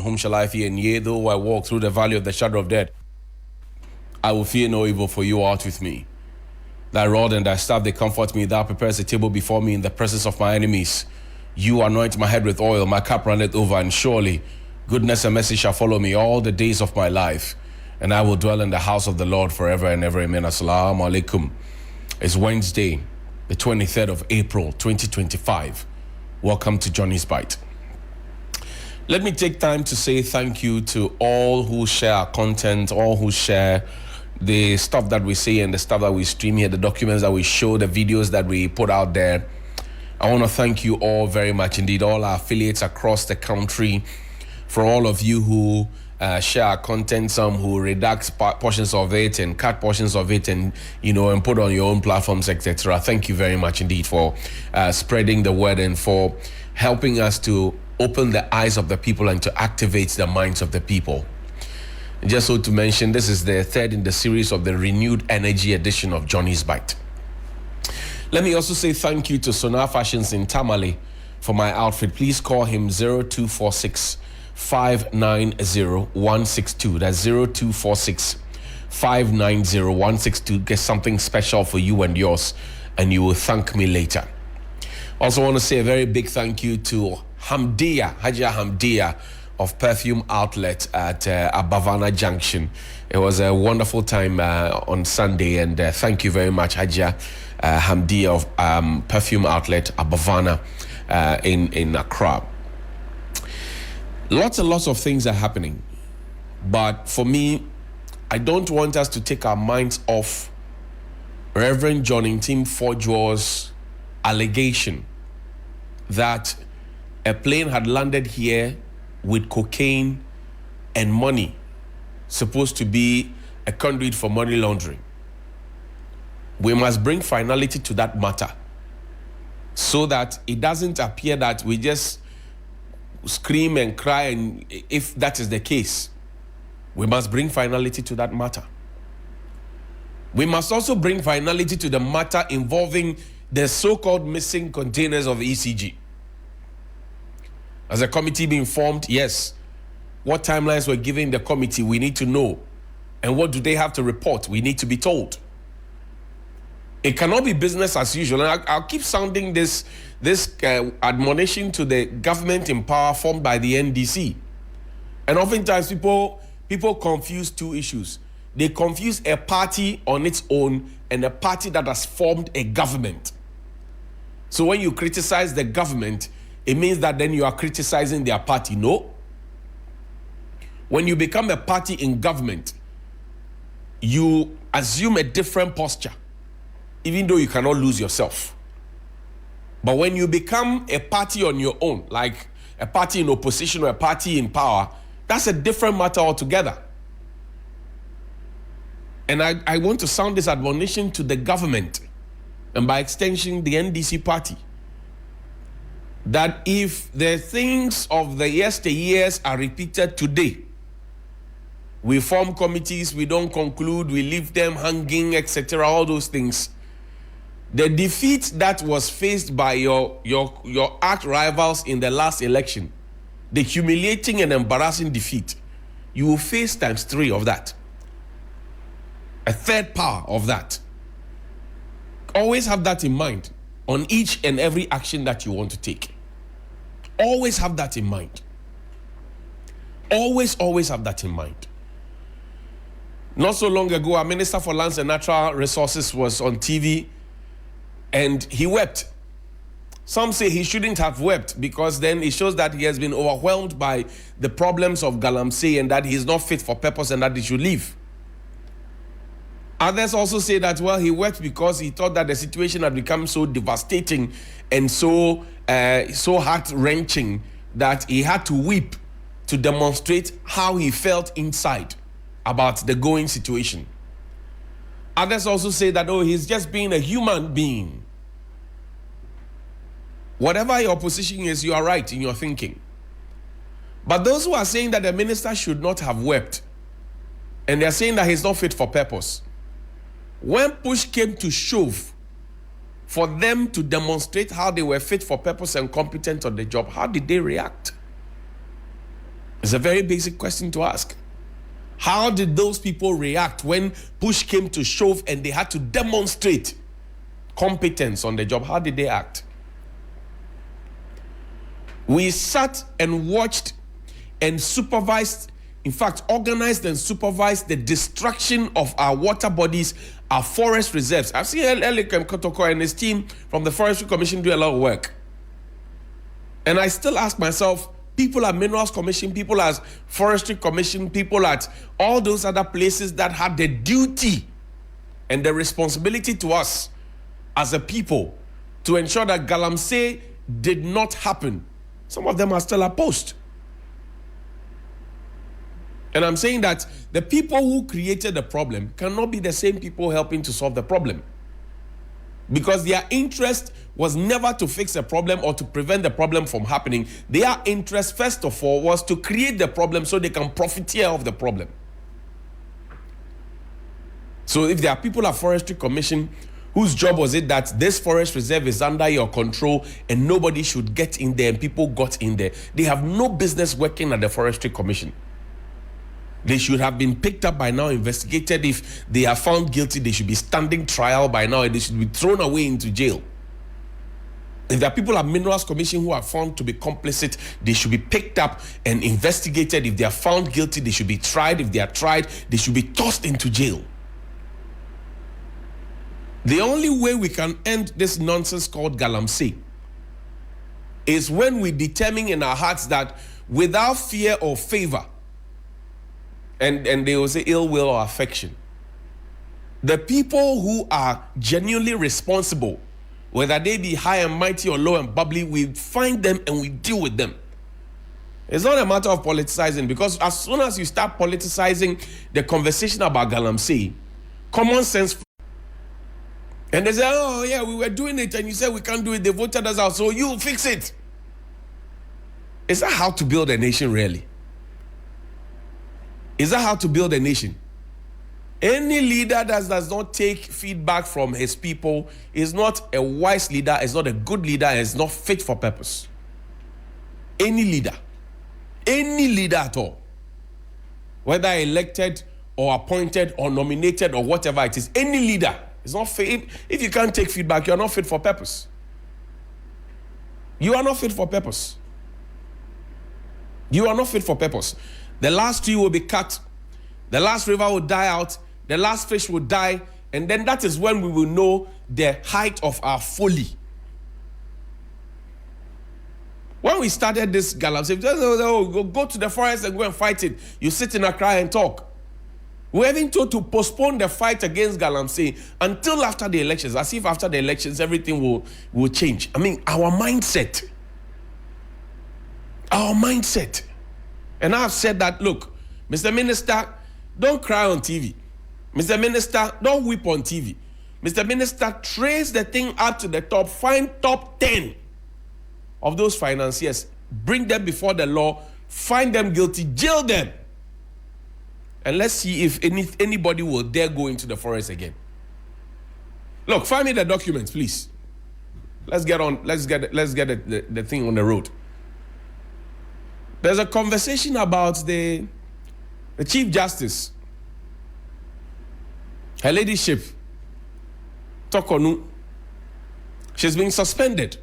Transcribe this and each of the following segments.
whom shall I fear? And yea, though I walk through the valley of the shadow of death, I will fear no evil, for you art with me. Thy rod and thy staff, they comfort me. Thou preparest a table before me in the presence of my enemies. You anoint my head with oil, my cup runneth over, and surely goodness and mercy shall follow me all the days of my life, and I will dwell in the house of the Lord forever and ever. Amen. Assalamu alaikum. It's Wednesday, the 23rd of April, 2025. Welcome to Johnny's Bite. Let me take time to say thank you to all who share our content, all who share the stuff that we say and the stuff that we stream here, the documents that we show, the videos that we put out there. I want to thank you all very much indeed, all our affiliates across the country, for all of you who share our content, some who redact portions of it and cut portions of it and, and put on your own platforms, etc. Thank you very much indeed for spreading the word and for helping us to open the eyes of the people and to activate the minds of the people. Just so to mention, this is the third in the series of the renewed energy edition of Johnny's Bite. Let me also say thank you to Sonar Fashions in Tamale for my outfit. Please call him 0246 590 162. That's 0246 590 162. Get something special for you and yours, and you will thank me later. Also want to say a very big thank you to Hajia Hamdia of Perfume Outlet at Abavana Junction. It was a wonderful time on Sunday, and thank you very much, Hajia Hamdia of Perfume Outlet Abavana in Accra. Lots and lots of things are happening, but for me, I don't want us to take our minds off Reverend John Tim Forge's allegation that a plane had landed here with cocaine and money, supposed to be a conduit for money laundering. We must bring finality to that matter so that it doesn't appear that we just scream and cry, and if that is the case, we must bring finality to that matter. We must also bring finality to the matter involving the so-called missing containers of ECG. As a committee being formed, yes, what timelines were given the committee, we need to know. And what do they have to report? We need to be told. It cannot be business as usual. And I'll keep sounding this admonition to the government in power formed by the NDC. And oftentimes people confuse two issues. They confuse a party on its own and a party that has formed a government. So when you criticize the government, it means that then you are criticizing their party. No. When you become a party in government, you assume a different posture, even though you cannot lose yourself. But when you become a party on your own, like a party in opposition or a party in power, that's a different matter altogether. And I want to sound this admonition to the government, and by extension, the NDC party, that if the things of the yesteryears are repeated today, we form committees, we don't conclude, we leave them hanging, etc., all those things. The defeat that was faced by your arch rivals in the last election, the humiliating and embarrassing defeat, you will face times 3 of that. A third power of that. Always have that in mind on each and every action that you want to take. Always have that in mind. Always have that in mind. Not so long ago, our Minister for Lands and Natural Resources was on TV and he wept. Some say he shouldn't have wept because then it shows that he has been overwhelmed by the problems of Galamsey and that he is not fit for purpose and that he should leave. Others also say that, well, he wept because he thought that the situation had become so devastating and so heart-wrenching that he had to weep to demonstrate how he felt inside about the going situation. Others also say that, oh, he's just being a human being. Whatever your position is, you are right in your thinking. But those who are saying that the minister should not have wept, and they're saying that he's not fit for purpose, when push came to shove for them to demonstrate how they were fit for purpose and competent on the job, how did they react? It's a very basic question to ask. How did those people react when push came to shove and they had to demonstrate competence on the job? How did they act? We sat and watched and supervised, in fact, organized and supervised the destruction of our water bodies, our forest reserves. I've seen Elikem Kotoko and his team from the Forestry Commission do a lot of work. And I still ask myself, people at Minerals Commission, people at Forestry Commission, people at all those other places that had the duty and the responsibility to us as a people to ensure that Galamsey did not happen. Some of them are still at post. And I'm saying that the people who created the problem cannot be the same people helping to solve the problem. Because their interest was never to fix a problem or to prevent the problem from happening. Their interest, first of all, was to create the problem so they can profiteer of the problem. So if there are people at Forestry Commission whose job was it that this forest reserve is under your control and nobody should get in there, and people got in there, they have no business working at the Forestry Commission. They should have been picked up by now, investigated. If they are found guilty, they should be standing trial by now and they should be thrown away into jail. If there are people at Minerals Commission who are found to be complicit, they should be picked up and investigated. If they are found guilty, they should be tried. If they are tried, they should be tossed into jail. The only way we can end this nonsense called Galamsey is when we determine in our hearts that without fear or favor, and they will say ill will or affection, the people who are genuinely responsible, whether they be high and mighty or low and bubbly, we find them and we deal with them. It's not a matter of politicizing, because as soon as you start politicizing the conversation about Galamsey, common sense. And they say, oh yeah, we were doing it and you said we can't do it, they voted us out, so you fix it. Is that how to build a nation, really? Is that how to build a nation? Any leader that does not take feedback from his people is not a wise leader, is not a good leader, is not fit for purpose. Any leader at all, whether elected or appointed or nominated or whatever it is, any leader is not fit. If you can't take feedback, you are not fit for purpose. You are not fit for purpose. You are not fit for purpose. The last tree will be cut, the last river will die out, the last fish will die, and then that is when we will know the height of our folly. When we started this Galamsey, go to the forest and go and fight it. You sit in Accra and talk. We're even told to postpone the fight against Galamsey until after the elections, as if after the elections everything will change. I mean, our mindset. And I've said that, look, Mr. Minister, don't cry on TV. Mr. Minister, don't weep on TV. Mr. Minister, trace the thing up to the top, find top 10 of those financiers, bring them before the law, find them guilty, jail them. And let's see if anybody will dare go into the forest again. Look, find me the documents, please. Let's get the thing on the road. There's a conversation about the Chief Justice, her ladyship, Tokonu. She's been suspended.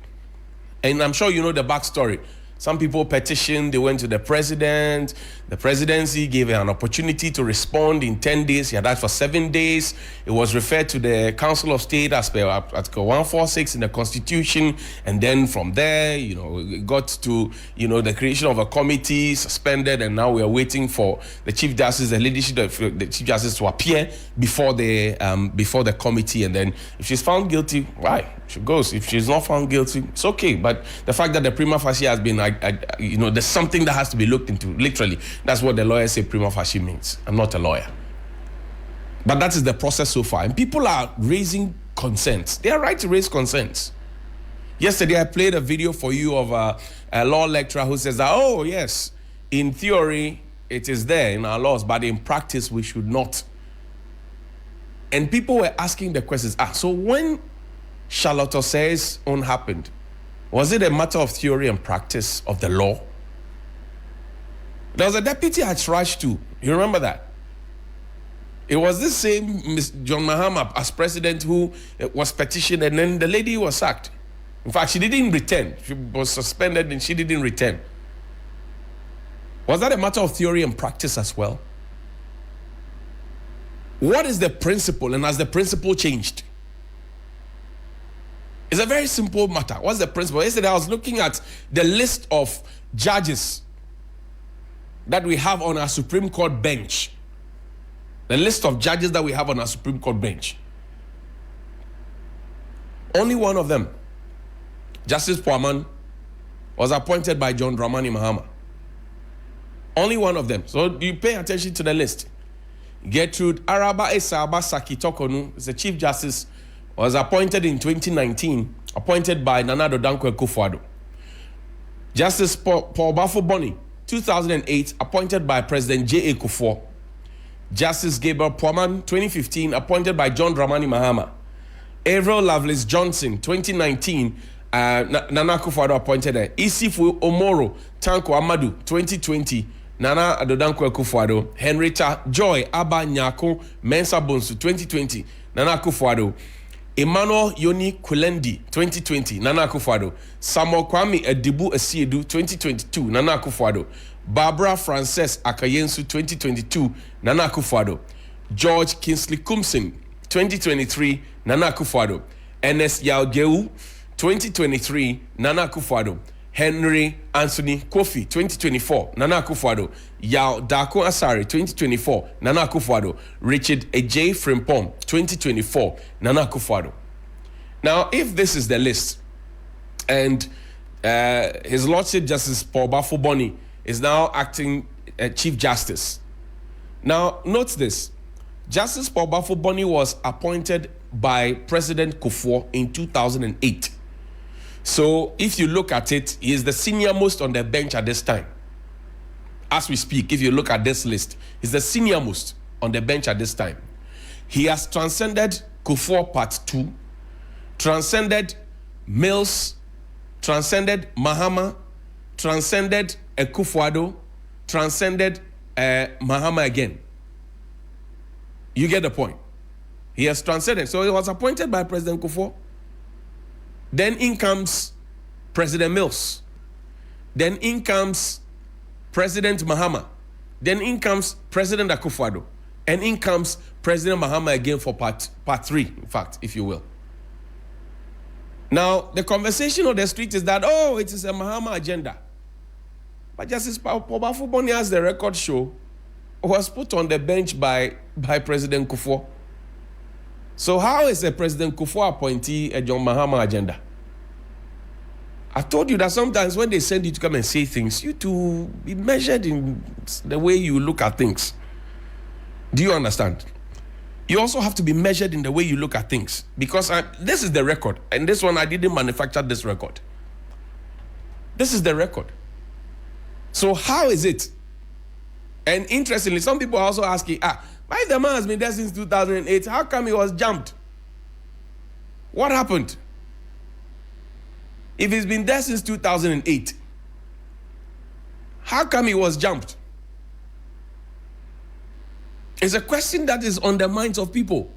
And I'm sure you know the backstory. Some people petitioned, they went to the president. The presidency gave her an opportunity to respond in 10 days. He had asked for 7 days. It was referred to the Council of State as per Article 146 in the Constitution. And then from there, it got to, the creation of a committee, suspended, and now we are waiting for the Chief Justice, the leadership of the Chief Justice to appear before the committee. And then if she's found guilty, why? She goes. If she's not found guilty, it's okay. But the fact that the prima facie has been, there's something that has to be looked into, literally. That's what the lawyers say prima facie means. I'm not a lawyer. But that is the process so far. And people are raising concerns. They are right to raise concerns. Yesterday, I played a video for you of a law lecturer who says that, oh, yes, in theory, it is there in our laws, but in practice, we should not. And people were asking the questions, so when Charlotte Osei's own happened, was it a matter of theory and practice of the law? There was a deputy at Shraj too. You remember that? It was this same John Mahama as president who was petitioned, and then the lady was sacked. In fact, she didn't return. She was suspended and she didn't return. Was that a matter of theory and practice as well? What is the principle, and has the principle changed? It's a very simple matter. What's the principle? Yesterday I was looking at the list of judges that we have on our Supreme Court bench. The list of judges that we have on our Supreme Court bench. Only one of them, Justice Poaman, was appointed by John Dramani Mahama. Only one of them. So you pay attention to the list. Gertrude Araba Esaba Saki Tokonu is the Chief Justice, was appointed in 2019, appointed by Nana Addo Dankwa Akufo-Addo. Justice Paul Bafo Boni, 2008, appointed by President J.A. Kufuor. Justice Gabriel Poaman, 2015, appointed by John Dramani Mahama. Avril Lovelace Johnson, 2019, Nana Akufo-Addo appointed her. Isifu Omoro Tanko Amadu, 2020, Nana Addo Dankwa Akufo-Addo. Henrietta Joy Abba Nyako Mensa Bonsu, 2020, Nana Akufo-Addo. Emmanuel Yoni Kulendi, 2020, Nana Akufo-Addo. Samuel Kwame Edibu Asiedu, 2022, Nana Akufo-Addo. Barbara Frances Akayensu, 2022, Nana Akufo-Addo. George Kingsley Kumsin, 2023, Nana Akufo-Addo. Ernest Yaugeu, 2023, Nana Akufo-Addo. Henry Anthony Kofi, 2024, Nana Akufo-Addo. Yao Dako Asari, 2024, Nana Akufo-Addo. Richard Ejay Frimpong, 2024, Nana Akufo-Addo. Now, if this is the list, and His Lordship Justice Paul Bafo Boni is now acting Chief Justice. Now, note this. Justice Paul Bafo Boni was appointed by President Kufuor in 2008. So, if you look at it, he is the senior most on the bench at this time. As we speak, if you look at this list, he's the senior most on the bench at this time. He has transcended Kufuor Part 2, transcended Mills, transcended Mahama, transcended Akufo-Addo, transcended Mahama again. You get the point. He has transcended. So he was appointed by President Kufuor. Then in comes President Mills. Then in comes President Mahama. Then in comes President Akufo-Addo. And in comes President Mahama again for part 3, in fact, if you will. Now, the conversation on the street is that, oh, it is a Mahama agenda. But Justice Paul Bafo Boni, as the record show, was put on the bench by President Kufuor. So how is a President Kufuor appointee a John Mahama agenda? I told you that sometimes when they send you to come and say things, you to be measured in the way you look at things. Do you understand? You also have to be measured in the way you look at things. Because this is the record. And this one, I didn't manufacture this record. This is the record. So how is it? And interestingly, some people are also asking, why the man has been there since 2008? How come he was jumped? What happened? If he's been there since 2008, how come he was jumped? It's a question that is on the minds of people.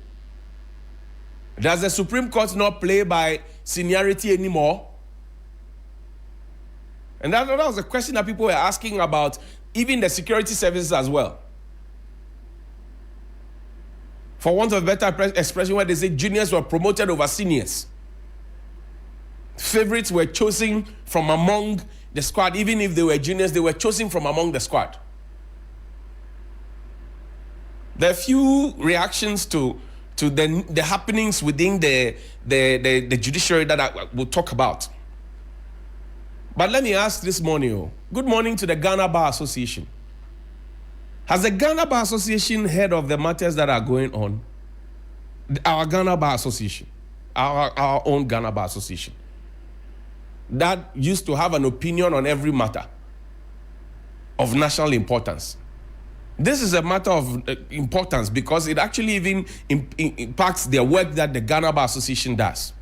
Does the Supreme Court not play by seniority anymore? And that was a question that people were asking about even the security services as well. For want of a better expression, where they say juniors were promoted over seniors. Favorites were chosen from among the squad. Even if they were juniors, they were chosen from among the squad. There are few reactions to the happenings within the judiciary that I will talk about. But let me ask this morning, good morning to the Ghana Bar Association. Has the Ghana Bar Association heard of the matters that are going on? Our Ghana Bar Association, our own Ghana Bar Association, that used to have an opinion on every matter of national importance. This is a matter of importance because it actually even impacts the work that the Ghana Bar Association does.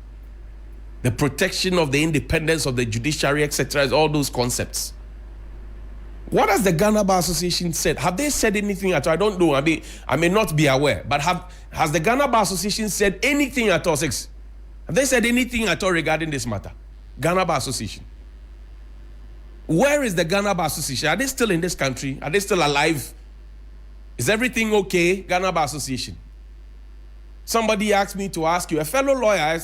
The protection of the independence of the judiciary, etc., all those concepts. What has the Ghana Bar Association said? Have they said anything at all? I don't know. I may not be aware. But has the Ghana Bar Association said anything at all? Have they said anything at all regarding this matter? Ghana Bar Association. Where is the Ghana Bar Association? Are they still in this country? Are they still alive? Is everything okay? Ghana Bar Association. Somebody asked me to ask you, a fellow lawyer,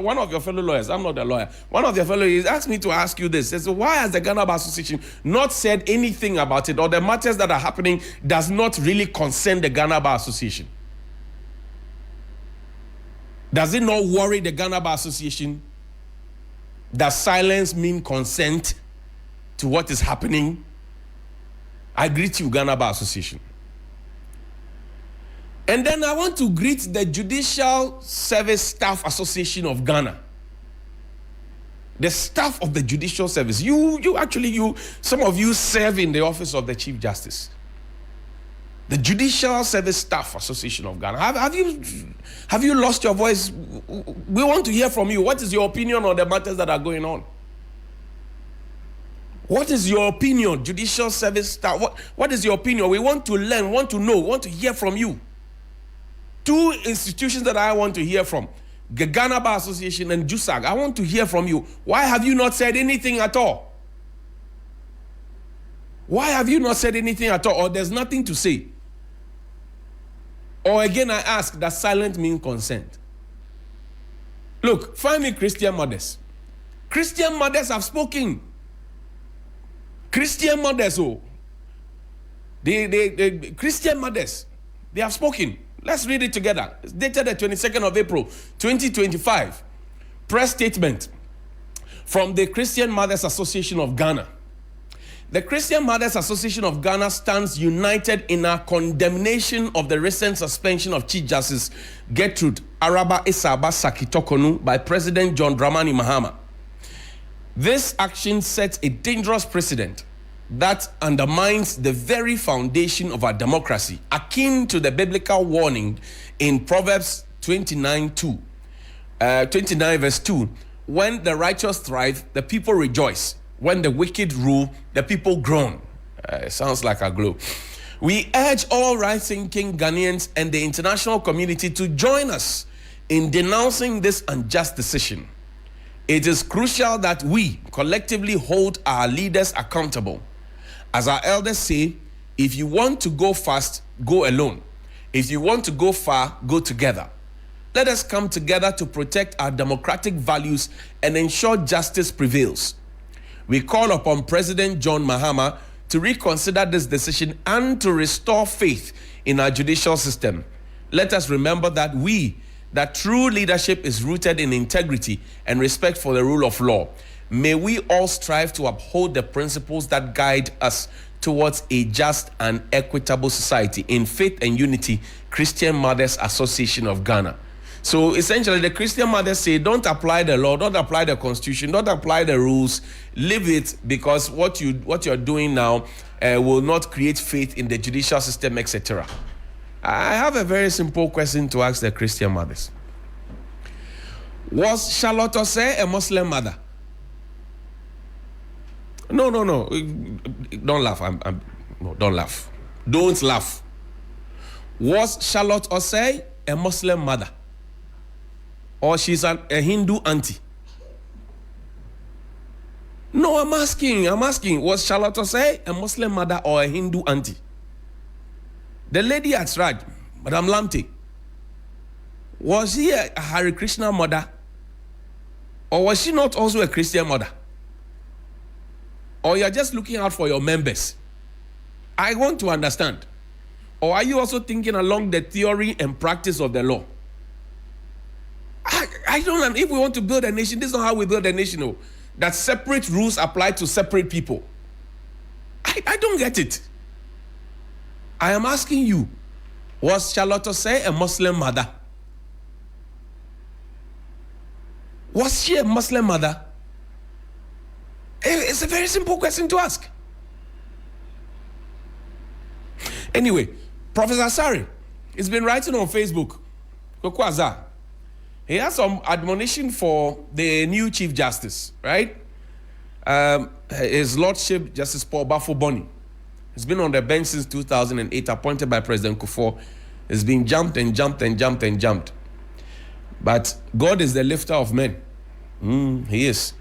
one of your fellow lawyers, I'm not a lawyer, one of your fellow lawyers asked me to ask you this. So why has the Ghana Bar Association not said anything about it, or the matters that are happening does not really concern the Ghana Bar Association? Does it not worry the Ghana Bar Association? Does silence mean consent to what is happening? I greet you, Ghana Bar Association. And then I want to greet the Judicial Service Staff Association of Ghana. The staff of the Judicial Service. Some of you serve in the office of the Chief Justice. The Judicial Service Staff Association of Ghana. Have you lost your voice? We want to hear from you. What is your opinion on the matters that are going on? What is your opinion, Judicial Service Staff? What is your opinion? We want to learn, want to know, want to hear from you. Two institutions that I want to hear from, the Ghana Bar Association and JUSAG. I want to hear from you. Why have you not said anything at all? Why have you not said anything at all? Or there's nothing to say? Or again, I ask, does silent mean consent? Look, find me Christian mothers. Christian mothers have spoken. Christian mothers, the Christian mothers, they have spoken. Let's read it together. It's dated the 22nd of April, 2025. Press statement from the Christian Mothers Association of Ghana. The Christian Mothers Association of Ghana stands united in our condemnation of the recent suspension of Chief Justice Gertrude Araba Isaba Sakitokonu by President John Dramani Mahama. This action sets a dangerous precedent that undermines the very foundation of our democracy, akin to the biblical warning in Proverbs 29 verse 2. When the righteous thrive, the people rejoice. When the wicked rule, the people groan. It sounds like a glow. We urge all right-thinking Ghanaians and the international community to join us in denouncing this unjust decision. It is crucial that we collectively hold our leaders accountable. As our elders say, if you want to go fast, go alone. If you want to go far, go together. Let us come together to protect our democratic values and ensure justice prevails. We call upon President John Mahama to reconsider this decision and to restore faith in our judicial system. Let us remember that true leadership is rooted in integrity and respect for the rule of law. May we all strive to uphold the principles that guide us towards a just and equitable society. In faith and unity, Christian Mothers Association of Ghana. So essentially, the Christian mothers say, don't apply the law, don't apply the constitution, don't apply the rules, leave it, because what you're doing now will not create faith in the judicial system, etc. I have a very simple question to ask the Christian mothers. Was Charlotte Osei a Muslim mother? No. Don't laugh. No, don't laugh. Don't laugh. Was Charlotte Osei a Muslim mother? Or she's a Hindu auntie? No, I'm asking. Was Charlotte Osei a Muslim mother or a Hindu auntie? The lady at Raj, Madam Lamte, was she a Hare Krishna mother? Or was she not also a Christian mother? Or you're just looking out for your members? I want to understand. Or are you also thinking along the theory and practice of the law? I don't know. If we want to build a nation, this is not how we build a nation. No. That separate rules apply to separate people. I don't get it. I am asking you, was Charlotte Osei a Muslim mother? Was she a Muslim mother? It's a very simple question to ask. Anyway, Professor Sari has been writing on Facebook. He has some admonition for the new Chief Justice, right? His Lordship, Justice Paul Bafo-Boni, has been on the bench since 2008, appointed by President Kufuor. Has been jumped and jumped and jumped and jumped. But God is the lifter of men. He is.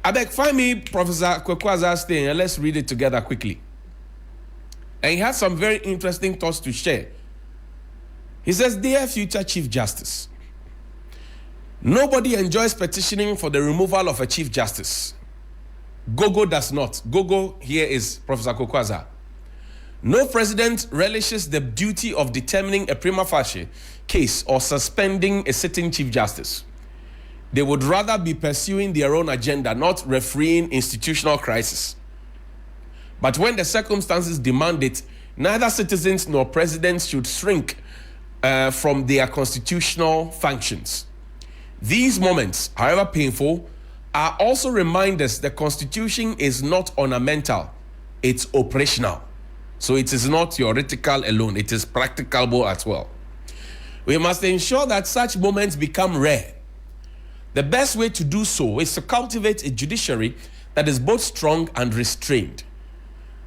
I beg, find me Professor Kwekwa's thing and let's read it together quickly. And he has some very interesting thoughts to share. He says, "Dear future Chief Justice, nobody enjoys petitioning for the removal of a Chief Justice. Gogo does not." Gogo here is Professor Kwekwaza. "No president relishes the duty of determining a prima facie case or suspending a sitting Chief Justice. They would rather be pursuing their own agenda, not refereeing institutional crisis. But when the circumstances demand it, neither citizens nor presidents should shrink from their constitutional functions. These moments, however painful, are also reminders the Constitution is not ornamental, it's operational. So it is not theoretical alone, it is practicable as well. We must ensure that such moments become rare. The best way to do so is to cultivate a judiciary that is both strong and restrained.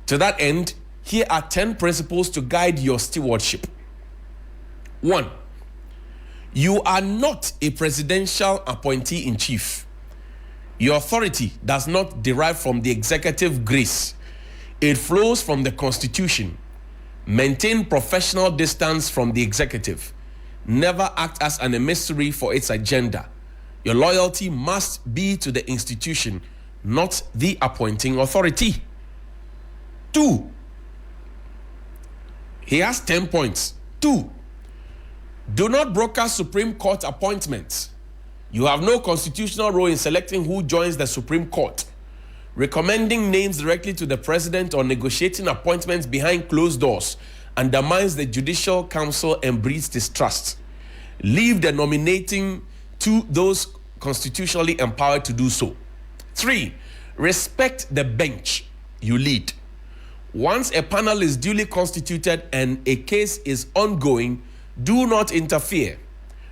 To that end, here are 10 principles to guide your stewardship. 1. You are not a presidential appointee-in-chief. Your authority does not derive from the executive grace. It flows from the Constitution. Maintain professional distance from the executive. Never act as an emissary for its agenda. Your loyalty must be to the institution, not the appointing authority. 2. He has 10 points. 2. Do not broker Supreme Court appointments. You have no constitutional role in selecting who joins the Supreme Court. Recommending names directly to the president or negotiating appointments behind closed doors undermines the Judicial Council and breeds distrust. Leave the nominating to those constitutionally empowered to do so. 3. Respect the bench you lead. Once a panel is duly constituted and a case is ongoing, do not interfere.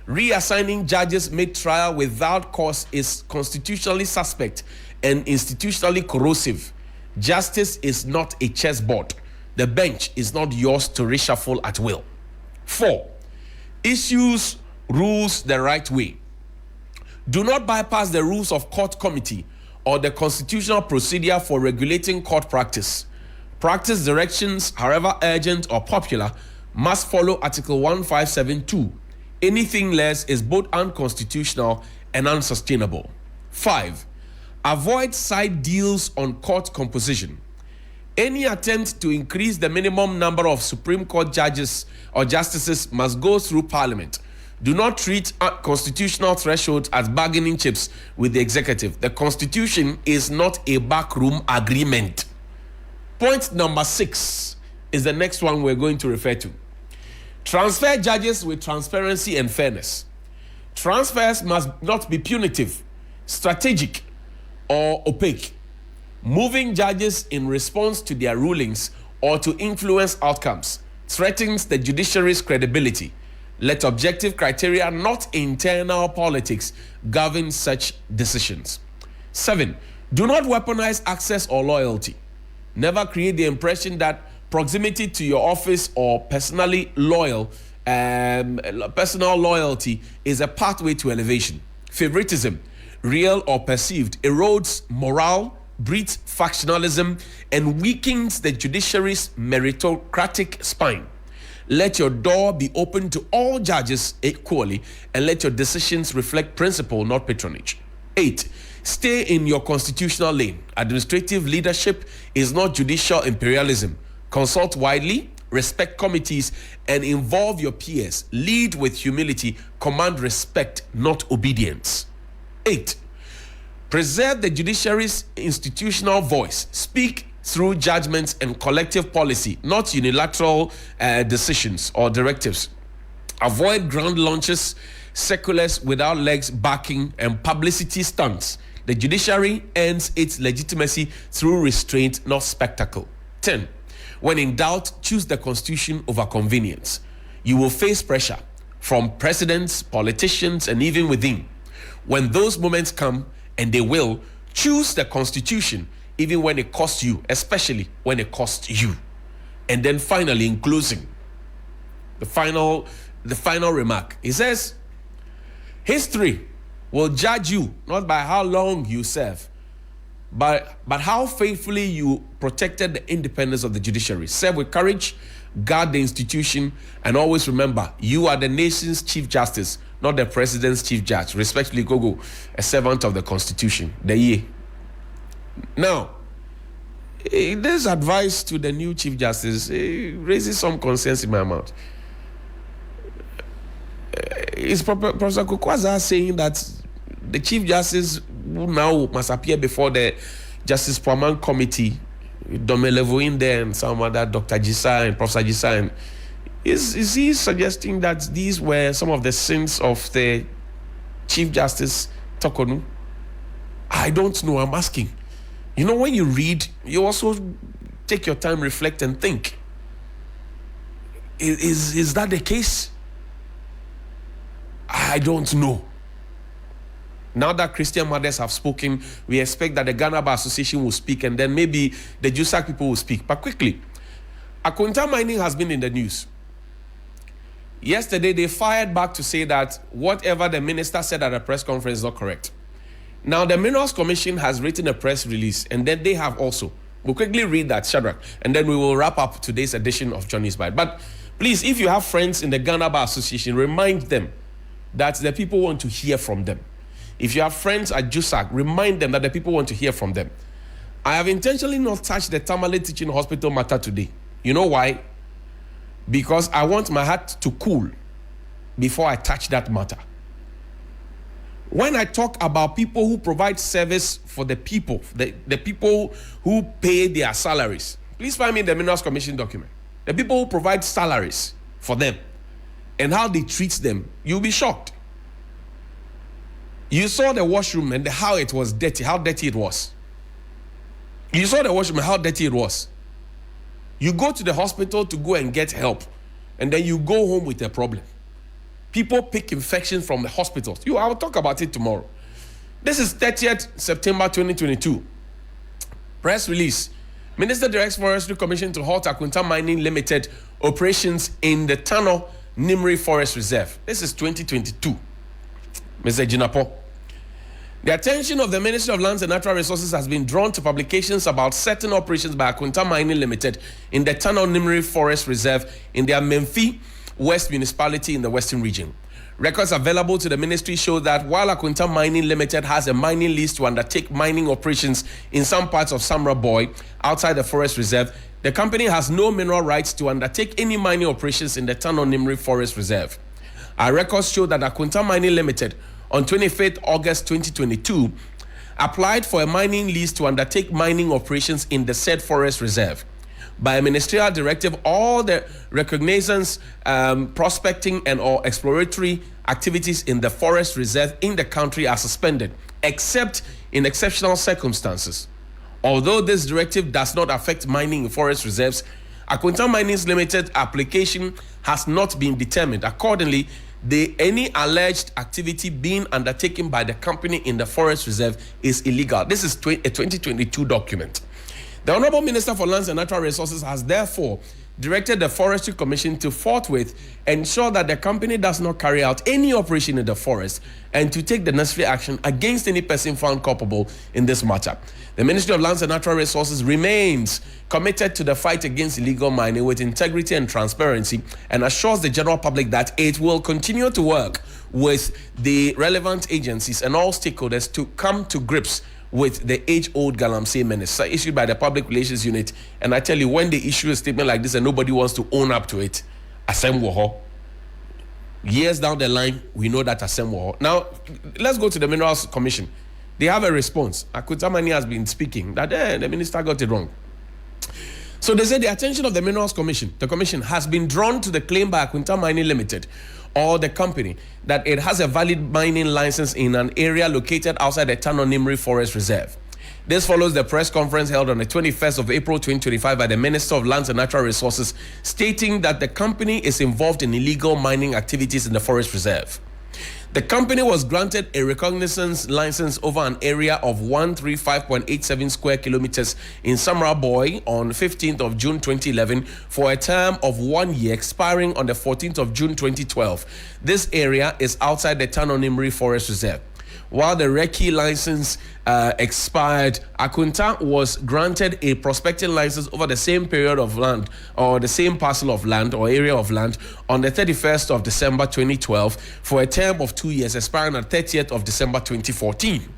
Reassigning judges mid-trial without cause is constitutionally suspect and institutionally corrosive. Justice is not a chessboard. The bench is not yours to reshuffle at will. 4. Issues rules the right way. Do not bypass the rules of court committee or the constitutional procedure for regulating court practice. Practice directions, however urgent or popular, must follow Article 1572. Anything less is both unconstitutional and unsustainable. 5. Avoid side deals on court composition. Any attempt to increase the minimum number of Supreme Court judges or justices must go through Parliament. Do not treat constitutional thresholds as bargaining chips with the executive. The Constitution is not a backroom agreement. Point number 6 is the next one we're going to refer to. Transfer judges with transparency and fairness. Transfers must not be punitive, strategic, or opaque. Moving judges in response to their rulings or to influence outcomes threatens the judiciary's credibility. Let objective criteria, not internal politics, govern such decisions. 7. Do not weaponize access or loyalty. Never create the impression that proximity to your office or personal loyalty is a pathway to elevation. Favoritism, real or perceived, erodes morale, breeds factionalism, and weakens the judiciary's meritocratic spine. Let your door be open to all judges equally, and let your decisions reflect principle, not patronage. 8. Stay in your constitutional lane. Administrative leadership is not judicial imperialism. Consult widely, respect committees, and involve your peers. Lead with humility, command respect, not obedience. 8. Preserve the judiciary's institutional voice. Speak through judgments and collective policy, not unilateral decisions or directives. Avoid ground launches, circulars without legs backing, and publicity stunts. The judiciary earns its legitimacy through restraint, not spectacle. 10. When in doubt, choose the Constitution over convenience. You will face pressure from presidents, politicians, and even within. When those moments come, and they will, choose the Constitution even when it costs you, especially when it costs you. And then finally, in closing, the final remark, he says, history will judge you not by how long you serve, but how faithfully you protected the independence of the judiciary. Serve with courage, guard the institution, and always remember, you are the nation's Chief Justice, not the President's Chief Judge. Respectfully, Gogo, a servant of the Constitution. The year. Now, this advice to the new Chief Justice raises some concerns in my mouth. Is Professor Kokwaza saying that the Chief Justice who now must appear before the Justice Puaman Committee, Domelevo in there and some other Dr. Jisa and Professor Jisa, and is he suggesting that these were some of the sins of the Chief Justice Tokonu? I don't know, I'm asking. You know, when you read, you also take your time, reflect and think. Is that the case? I don't know. Now that Christian mothers have spoken, we expect that the Ghana Bar Association will speak, and then maybe the JUSAC people will speak. But quickly, Akonta Mining has been in the news. Yesterday, they fired back to say that whatever the minister said at a press conference is not correct. Now, the Minerals Commission has written a press release, and then they have also. We'll quickly read that, Shadrach, and then we will wrap up today's edition of Johnny's Bite. But please, if you have friends in the Ghana Bar Association, remind them that the people want to hear from them. If you have friends at JUSAC, remind them that the people want to hear from them. I have intentionally not touched the Tamale Teaching Hospital matter today. You know why? Because I want my heart to cool before I touch that matter. When I talk about people who provide service for the people, the people who pay their salaries, please find me the Minerals Commission document. The people who provide salaries for them and how they treat them, you'll be shocked. You saw the washroom and how it was dirty, how dirty it was. You saw the washroom and how dirty it was. You go to the hospital to go and get help, and then you go home with a problem. People pick infections from the hospitals. I will talk about it tomorrow. This is 30th September 2022. Press release. Minister directs Forestry Commission to halt Akonta Mining Limited operations in the Tano Nimri Forest Reserve. This is 2022. Mr. Jinapo. The attention of the Ministry of Lands and Natural Resources has been drawn to publications about certain operations by Akonta Mining Limited in the Tano Nimri Forest Reserve in their Memphis West Municipality in the Western Region. Records available to the ministry show that while Akonta Mining Limited has a mining lease to undertake mining operations in some parts of Samra Boy outside the forest reserve, the company has no mineral rights to undertake any mining operations in the Tano Nimri Forest Reserve. Our records show that Akonta Mining Limited on 25th August 2022 applied for a mining lease to undertake mining operations in the said forest reserve. By a ministerial directive, all the reconnaissance, prospecting and or exploratory activities in the forest reserve in the country are suspended, except in exceptional circumstances. Although this directive does not affect mining in forest reserves, Akonta Mining Limited application has not been determined. Accordingly, any alleged activity being undertaken by the company in the forest reserve is illegal. This is a 2022 document. The Honorable Minister for Lands and Natural Resources has therefore directed the Forestry Commission to forthwith ensure that the company does not carry out any operation in the forest and to take the necessary action against any person found culpable in this matter. The Ministry of Lands and Natural Resources remains committed to the fight against illegal mining with integrity and transparency and assures the general public that it will continue to work with the relevant agencies and all stakeholders to come to grips with the age-old Galamsey menace issued by the Public Relations Unit. And I tell you, when they issue a statement like this and nobody wants to own up to it, Asem Woho. Years down the line, we know that Asem Woho. Now, let's go to the Minerals Commission. They have a response. Akonta Mining has been speaking that the minister got it wrong. So they say the attention of the Minerals Commission, the commission, has been drawn to the claim by Akonta Mining Limited or the company that it has a valid mining license in an area located outside the Tano Nimri Forest Reserve. This follows the press conference held on the 21st of April 2025 by the Minister of Lands and Natural Resources, stating that the company is involved in illegal mining activities in the forest reserve. The company was granted a recognizance license over an area of 135.87 square kilometers in Samaraboy on 15th of June 2011 for a term of 1 year expiring on the 14th of June 2012. This area is outside the Tanonimri Forest Reserve. While the Recce license expired, Akonta was granted a prospecting license over the same period of land or the same parcel of land or area of land on the 31st of December 2012 for a term of 2 years expiring on 30th of December 2014.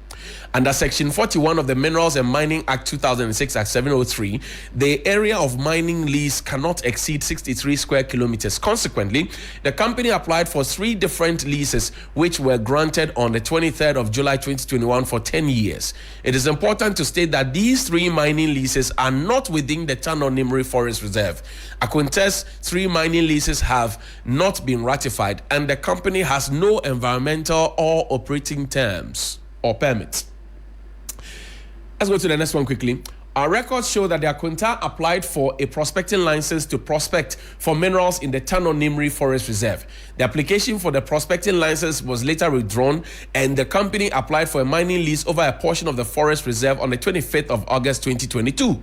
Under Section 41 of the Minerals and Mining Act 2006 Act 703, the area of mining lease cannot exceed 63 square kilometers. Consequently, the company applied for 3 different leases, which were granted on the 23rd of July 2021 for 10 years. It is important to state that these 3 mining leases are not within the Tanonimri Forest Reserve. Akonta's 3 mining leases have not been ratified, and the company has no environmental or operating terms or permits. Let's go to the next one quickly. Our records show that the Akonta applied for a prospecting license to prospect for minerals in the Tanonimri Forest Reserve. The application for the prospecting license was later withdrawn, and the company applied for a mining lease over a portion of the forest reserve on the 25th of August 2022.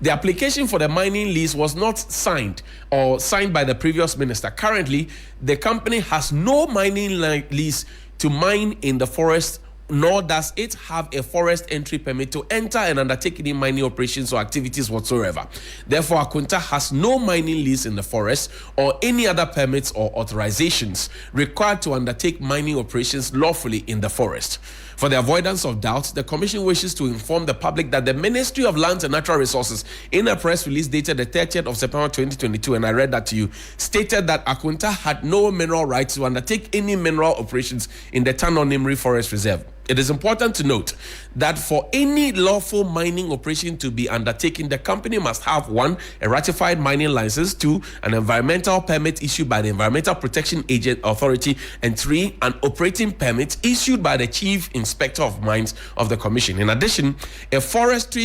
The application for the mining lease was not signed by the previous minister. Currently, the company has no mining lease to mine in the forest, nor does it have a forest entry permit to enter and undertake any mining operations or activities whatsoever. Therefore, Akonta has no mining lease in the forest or any other permits or authorizations required to undertake mining operations lawfully in the forest. For the avoidance of doubt, the Commission wishes to inform the public that the Ministry of Lands and Natural Resources, in a press release dated the 30th of September 2022, and I read that to you, stated that Akonta had no mineral rights to undertake any mineral operations in the Tanonimri Forest Reserve. It is important to note that for any lawful mining operation to be undertaken, the company must have 1, a ratified mining license, 2, an environmental permit issued by the Environmental Protection Authority, and 3, an operating permit issued by the Chief Inspector of Mines of the Commission. In addition, a forest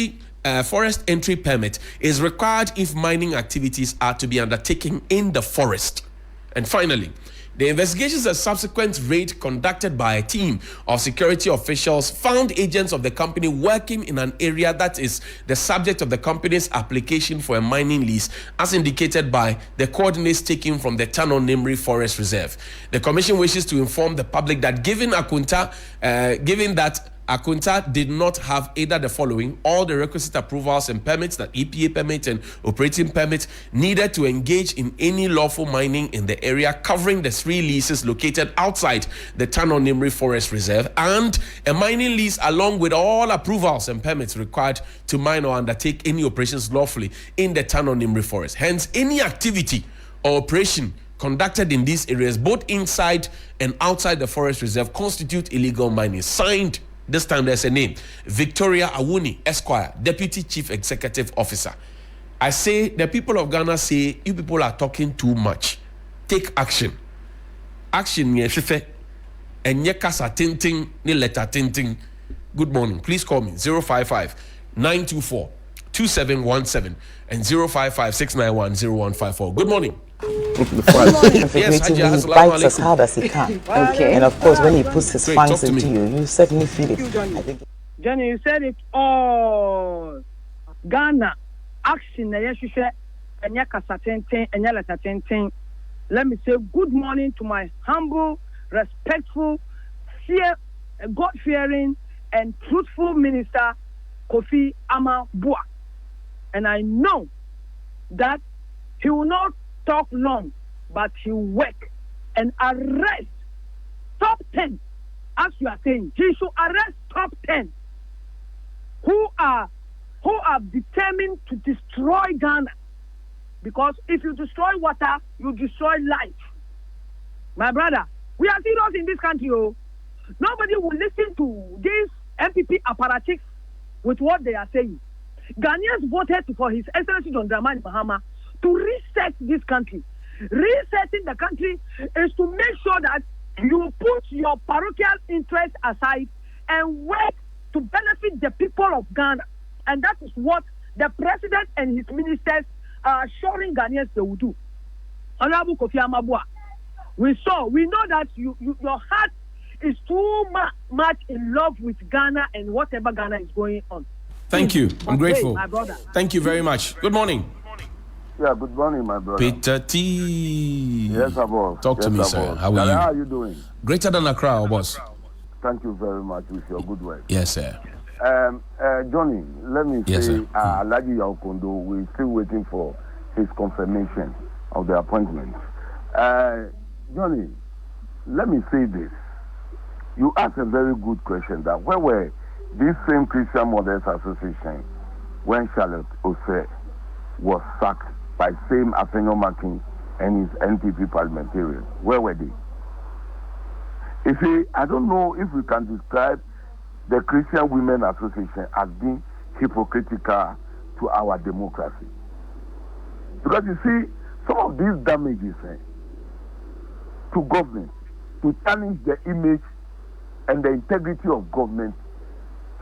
entry permit is required if mining activities are to be undertaken in the forest. And finally, the investigations and subsequent raid conducted by a team of security officials found agents of the company working in an area that is the subject of the company's application for a mining lease, as indicated by the coordinates taken from the Tanonimri Forest Reserve. The Commission wishes to inform the public that given that Akonta did not have either the following: all the requisite approvals and permits, that EPA permit and operating permit needed to engage in any lawful mining in the area covering the 3 leases located outside the Tanonimri Forest Reserve, and a mining lease along with all approvals and permits required to mine or undertake any operations lawfully in the Tanonimri Forest. Hence, any activity or operation conducted in these areas, both inside and outside the forest reserve, constitute illegal mining. Signed, this time there's a name, Victoria Awuni, Esquire, Deputy Chief Executive Officer. I say, the people of Ghana say, you people are talking too much. Take action. Action, yeshife. And yekasa tinting, ni letter tinting. Good morning. Please call me 055-924-2717 and 055-691-0154. Good morning. Yes, he bites as hard as he can. Okay. And of course, when he puts his fangs into you, you certainly feel it. I think. Johnny, you said it all. Ghana, action, and let me say good morning to my humble, respectful, God-fearing, and truthful minister, Kofi Ama-Bua. And I know that he will not talk long, but he will work and arrest top 10, as you are saying. He should arrest top 10 who are determined to destroy Ghana. Because if you destroy water, you destroy life. My brother, we are serious in this country. Oh. Nobody will listen to these MPP apparatchiks with what they are saying. Ghanaians voted for His Excellency John Dramani Mahama to reset this country. Resetting the country is to make sure that you put your parochial interests aside and work to benefit the people of Ghana. And that is what the president and his ministers are assuring Ghanaians they will do. Honorable Kofi Ama-Bua, we know that your heart is too much in love with Ghana and whatever Ghana is going on. Thank you. I'm grateful. My brother. Thank you very much. Good morning. Yeah, good morning, my brother. Peter T. Yes, boss. Talk to me, sir. How are you? How are you doing? Greater than Accra, boss. Thank you very much with your good work. Yes, sir. Johnny, let me say, sir. Akonta, we're still waiting for his confirmation of the appointment. Johnny, let me say this. You asked a very good question that where were this same Christian Mothers Association when Charlotte Osei was sacked by same Akonta and his NPP parliamentarians? Where were they? You see, I don't know if we can describe the Christian Women Association as being hypocritical to our democracy. Because you see, some of these damages to government, to tarnish the image and the integrity of government,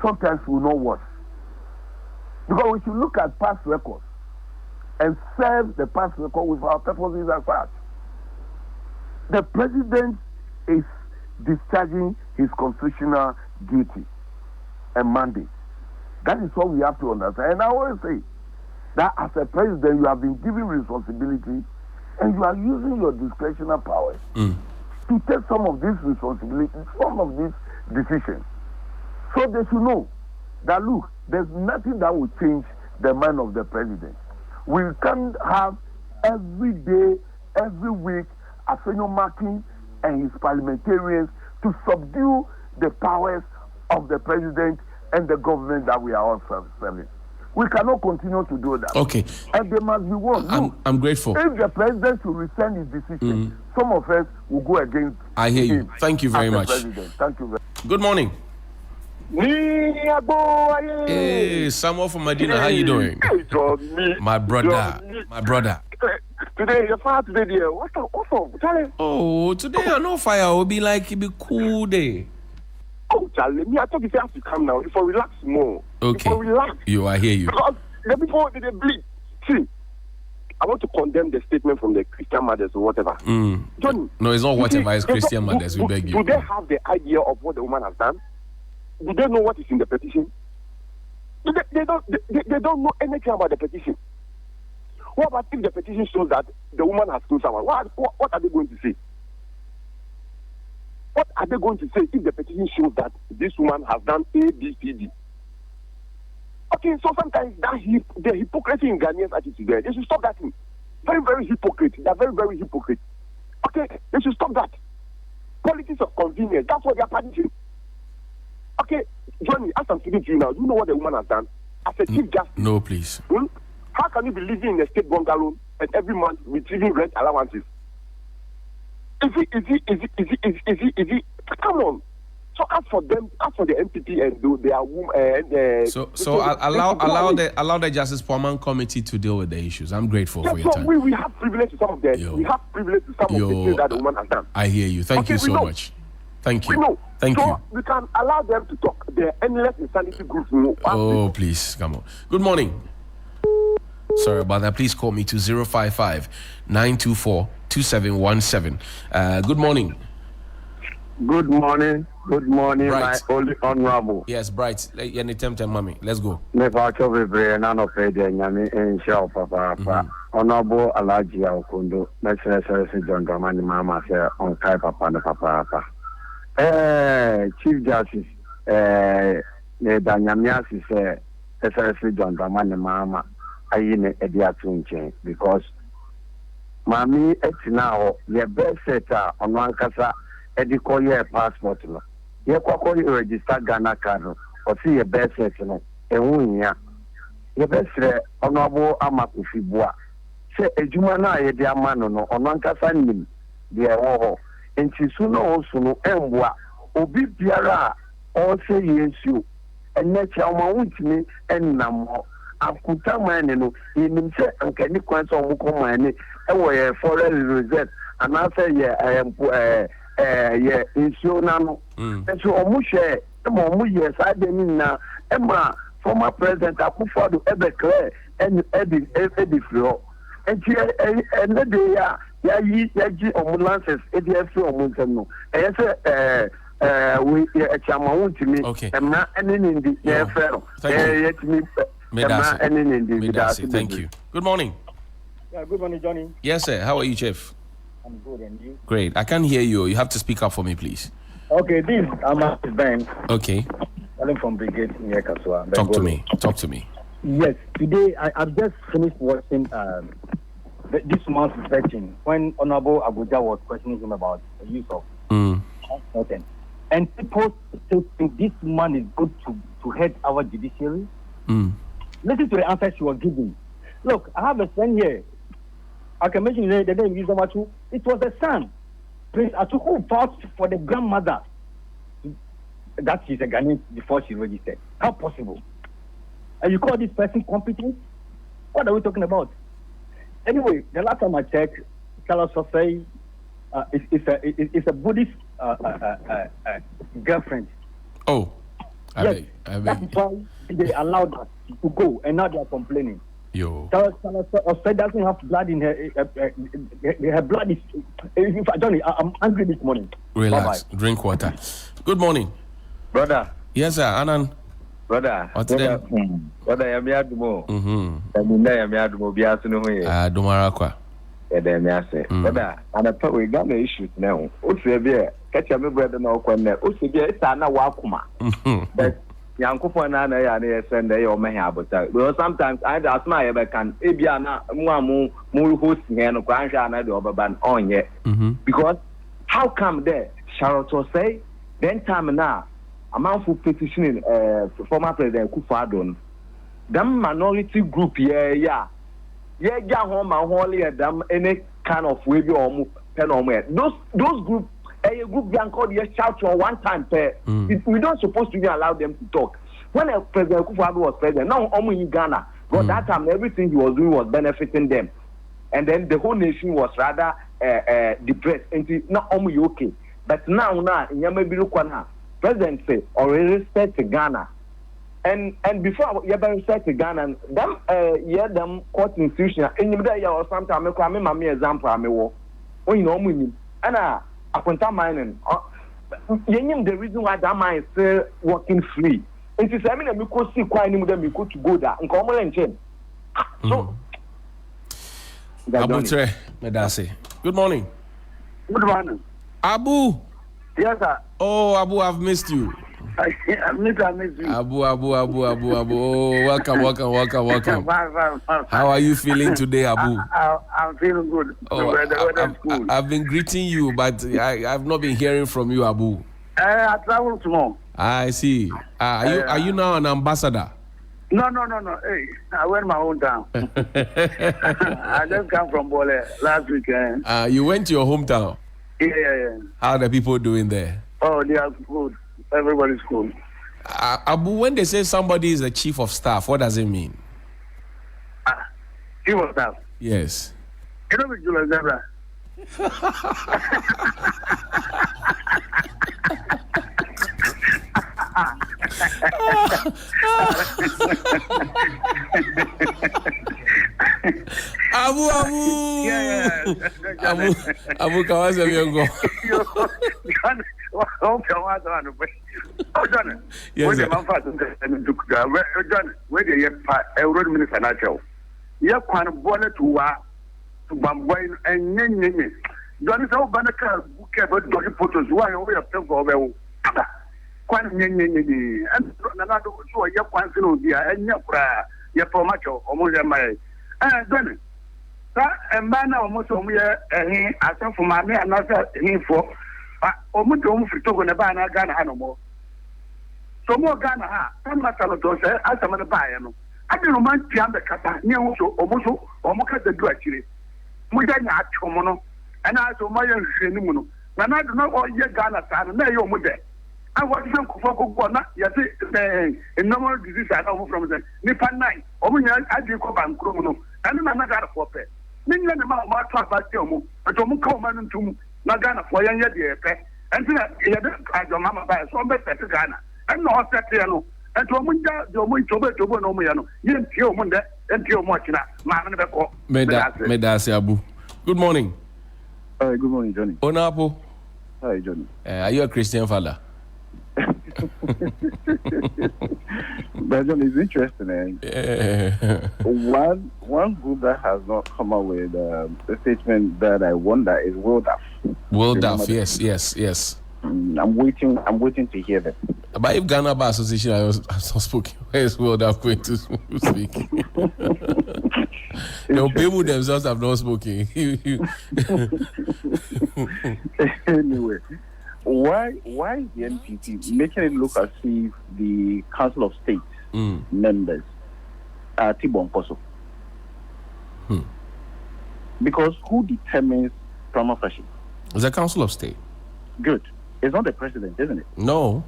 sometimes will not work. Because we should look at past records and serve the past record with our purposes as such. The president is discharging his constitutional duty and mandate. That is what we have to understand. And I always say that as a president, you have been given responsibility and you are using your discretionary powers to take some of these responsibilities, some of these decisions. So they should know that, look, there's nothing that will change the mind of the president. We can't have every day, every week, Afenyo Marking and his parliamentarians to subdue the powers of the president and the government that we are all serving. We cannot continue to do that. Okay. And there must be one. I'm grateful. If the president should rescind his decision, some of us will go against I hear you. him. Thank you very much. President. Thank you very much. Good morning. Hey, Samuel from Medina. How you doing? My brother. My brother. Today, your father today, dear. What's up? Charlie? Oh, today I know fire will be like it be cool day. Oh, Charlie, me, I thought you have to come now. If I relax more. Okay. If I relax. I hear you. Because the people, they bleed. See, I want to condemn the statement from the Christian mothers or whatever. Johnny, no, it's not whatever. It's Christian mothers. We beg you. Do they have the idea of what the woman has done? Do they know what is in the petition? They don't know anything about the petition. What about if the petition shows that the woman has killed someone? What are they going to say? What are they going to say if the petition shows that this woman has done A, B, C, D? Okay, so sometimes the hypocrisy in Ghanaians attitude there, they should stop that thing. Very, very hypocrite. They are very, very hypocrite. Okay, they should stop that. Politics of convenience, that's what they are practicing. Okay, Johnny, as I'm speaking to you now, you know what the woman has done? As a chief justice. No, please. How can you be living in a state bungalow and every month receiving rent allowances? Is it? Come on. So as for them, as for the MPP and their women, so allow the Justice Poorman Committee to deal with the issues. I'm grateful for your time. We have privilege to some of them. We have privilege to some of the things that the woman has done. I hear you. Thank you so much. Thank you. We know. Thank you. We can allow them to talk. The endless insanity groups. Oh, please, come on. Good morning. Sorry about that. Please call me to 055-924-2717. Good morning. Good morning. Good morning, Bright. my only honorable. Yes, Bright. Mommy. Let's go. Honorable Alaji Okundo, Messrs. John Dramani Mama, on Kai Papa. Chief Justice, Danyamias is Messrs. John Dramani Mama. I in a diatunche because Mammy now your best setter on one casa edico your passport. You can register Ghana card or see your best setter and 1 year. Your best honorable Amakufibua. Say a Jumana a diamano on one casa nim, dear war, and she soon also no emwa, obi biara, all say yes you, and let your mount me and no Akonta Mining, in say, and can you quite so many away for a reset, and I say, in so now, and so almost share, yes, I didn't know, Emma, former President Akufo-Addo Ebekle, and Eddie Flo, and she, and the day, Yaji ambulances, ADF Omuntano, and we chama won't me. Okay. I'm not any in the fair. Thank you. Good morning. Yeah, good morning, Johnny. Yes, sir. How are you, Chief? I'm good, and you? Great. I can't hear you. You have to speak up for me, please. Okay, this is Ben. Okay. I'm from Brigade near Kasua. Talk to me. Yes, today I've just finished watching this month's searching when Honorable Abuja was questioning him about the use of content. And people still think this man is good to head our judiciary. Listen to the answer she was giving. Look, I have a friend here. I can mention the name Wisdom Atu. It was the son, Prince Atu, who vouched for the grandmother that she's a Ghanaian before she registered. How possible? And you call this person competent? What are we talking about? Anyway, the last time I checked, Carlos Sosei is a Buddhist girlfriend. Oh, I beg. That's why they allowed us to go, and now they are complaining. Yo. Osei doesn't have blood in her. Her blood is. Johnny, I'm angry this morning. Relax. Bye-bye. Drink water. Good morning, brother. Yes, sir. Anan. Brother. What's that? Brother, yami adumo. Yami adumo biya sunu hoye. Dumarakwa. Yami ase. Brother, anapa we got the issues now. Otu ebe catch me brother na okwanne. Otu ebe esa na wakuma. But yankofo na ya na send ya o mehe abota. Because sometimes I ask my ebe can ebia na mu host here no kwa answer na de obaban onye. Because how come there Charlotte say then time now a man for petitioning former President Kufuor, them minority group yeah home and holy them any kind of way be or pen on where those group a group can call the shout for one time per we don't supposed to even allow them to talk. When President Kufuor was president, now only in Ghana, but that time everything he was doing was benefiting them, and then the whole nation was rather depressed and not only okay. But now in Yamabiru President say already respect to Ghana, and before you ever respect to Ghana, them court institution. In the day or sometimes I come my example I wo. When you know me, and Akonta Mining. You the reason why that mine is still working free. It is I mean we could see quite any them we could to go there and come and change. So. Abu Tre, Medase. Good morning. Good morning. Abu. Yes, sir. Oh, Abu, I've missed you. I miss you. Abu. Oh, welcome. How are you feeling today, Abu? I'm feeling good. Oh, I've been greeting you, but I've not been hearing from you, Abu. I travel tomorrow. I see. Are you now an ambassador? No. Hey, I went my hometown. I just come from Bole last weekend. You went to your hometown? Yeah. How are the people doing there? Oh, they are good. Everybody's good. Abu, when they say somebody is the chief of staff, what does it mean? Chief of staff? Yes. You know, Julius Zebra. Abu. Yeah. Abu, kawa se miongo. John. Yes, sir. John, where the road minister natural. You can't bonnet to Bamboy and Yen. John is all Banaka, who care about doggy photos. Why we have to go over? Quite Yen, and another so a young one, and your promacho, almost my. John. And man, almost on me, I sent for my man, another him for almost for talking about Ghana animal. So more Ghana, some matter say, as I'm going to buy him. I don't mind the Kata, near also, almost the duachiri. Mudana Chomono, and I saw my young Shenimuno. When I do not all your Ghana, and there your mother. I was some Kofoko, yet a normal disease I know from the Nippon 9, or I did go back Chrono, and another got a for pay. Many of them are talk about Yomu, and Tomu Coman to Nagana for young year, and I don't mamma by so better to Ghana, and no Satiano, and Tomunja, Jomu Tobo no Miano, Yen Tio Munda, and Tio Mochina, Mamma Beko. Medase Abu. Good morning. Good morning, Johnny. Onapo. Hi, Johnny. Are you a Christian father? John, it's interesting. One group that has not come up with a statement that I wonder is Wildaf. Wildaf, yes. I'm waiting to hear that. But if Ghana Bar Association has not spoken, where is Wildaf going to speak? The people themselves have not spoken. Anyway, why is the NPP making it look as if the Council of State members are Tibon Koso? Because who determines prima facie? It's a Council of State. Good. It's not the president, isn't it? No.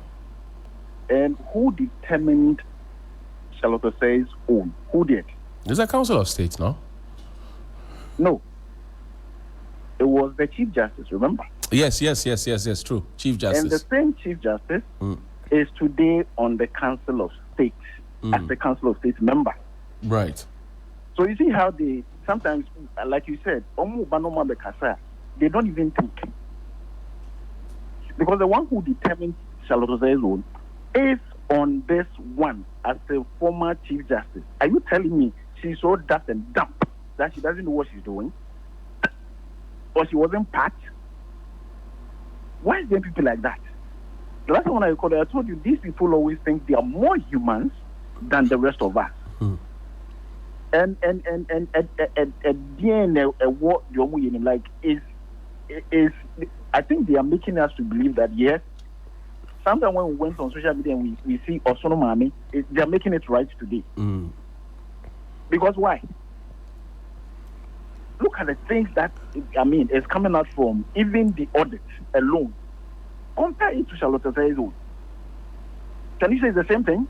And who determined Charlotte Osei's own? Who did? It's a Council of State, no? No. It was the Chief Justice, remember? Yes, true. Chief Justice. And the same Chief Justice is today on the Council of State as the Council of State member. Right. So you see how they sometimes, like you said, they don't even think. Because the one who determines Charlotte Osei's own is on this one as a former Chief Justice. Are you telling me she's so daft and dumb that she doesn't know what she's doing? Or she wasn't part? Why is there people like that? The last time when I recorded, I told you these people always think they are more humans than the rest of us. And what you're like is I think they are making us to believe that yes, sometimes when we went on social media and we see Osono Mami, they are making it right today. Because why? Look at the things that is coming out from even the audit alone. Compare it to Charlotte Osei's own. Can you say it's the same thing?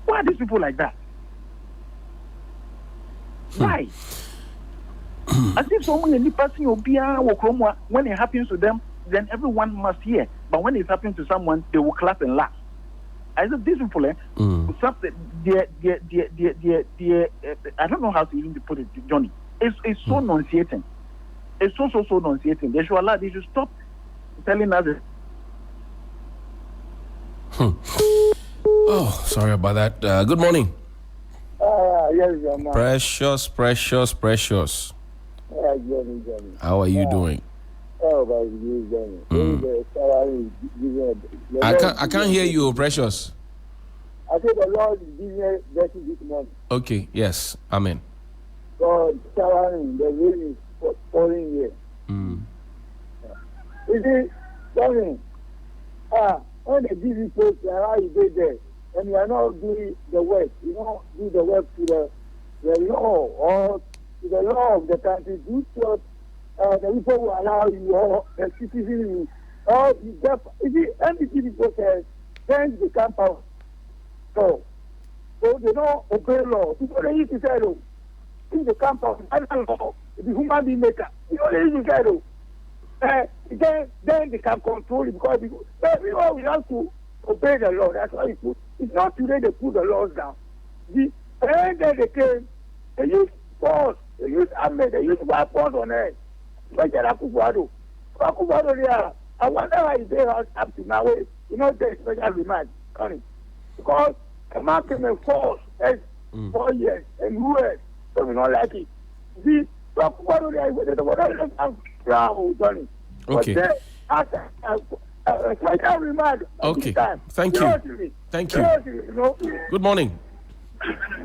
Why are these people like that? Why? As if someone in the person when it happens to them, then everyone must hear. But when it happens to someone, they will clap and laugh. I said these people, I don't know how to even put it, Johnny. It's so nauseating. It's so nauseating. They should stop telling us. Oh, sorry about that. Good morning. Yes, Precious. Johnny. How are you doing? I can't hear you, Precious. I think the Lord is giving us blessing this month. Okay, yes, amen. God showering, the rain is falling here. You see, Johnny, when they give you post, how you go there, and you are not doing the work, you don't do the work to the law or to the law of the country, do what the people will allow you or the citizen or you get, you see, NDP people say, change the campus. So they don't obey law. People they used to say, in the campus, I don't know, the human being maker, you know, they used to say, then they can control it because we have to obey the law. That's why it's not today they put the laws down. And then they came, they used force, they used army, they used weapons on it. But Akufo-Addo, I wonder why they are up to now. You know, there's special remand coming. Because a man came and force 4 years and ruled, so we don't like it. See, Akufo-Addo, okay. Okay. Thank you. Good morning.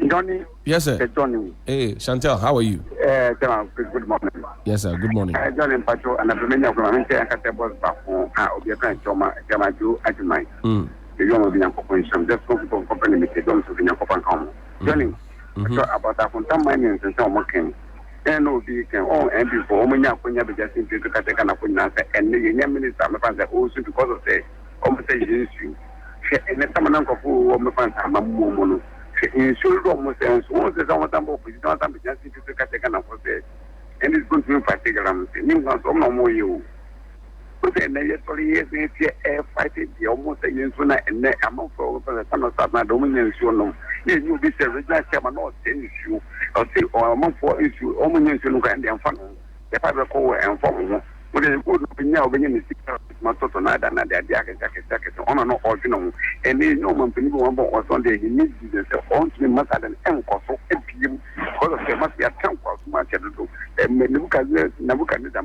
Johnny. Yes, sir. Johnny. Hey, Chantel, how are you? Good morning. Yes, sir. Good morning. Johnny Pacho, and I'm going to boss back home. I'll be a kind of Jamaju Admonitions. The young of the Uncle just go to company with the doms of the Uncle Punk. Johnny, about Akonta Mining and some working. And no, we can all end before when you have just into the Katakana and the young minister also because of the conversation issue. And the Tamananko who will find some mono. Ensure almost as soon as someone is not just into the Katakana for this. And it's going to be particular. No more you. But then they fighting the almost a year sooner and then among for the son of Satana dominance. You be a regular chairman or 10 issue or say or among 4 issue, omens you look and fun. The private call and form. But the food now when you see Masoto Nada and the jacket on and off, you know, and they know when people was Sunday, he needs to say, on to the matter than Uncle, so MPM, because there must be a camp of much to do. And Nebuchadnezzar,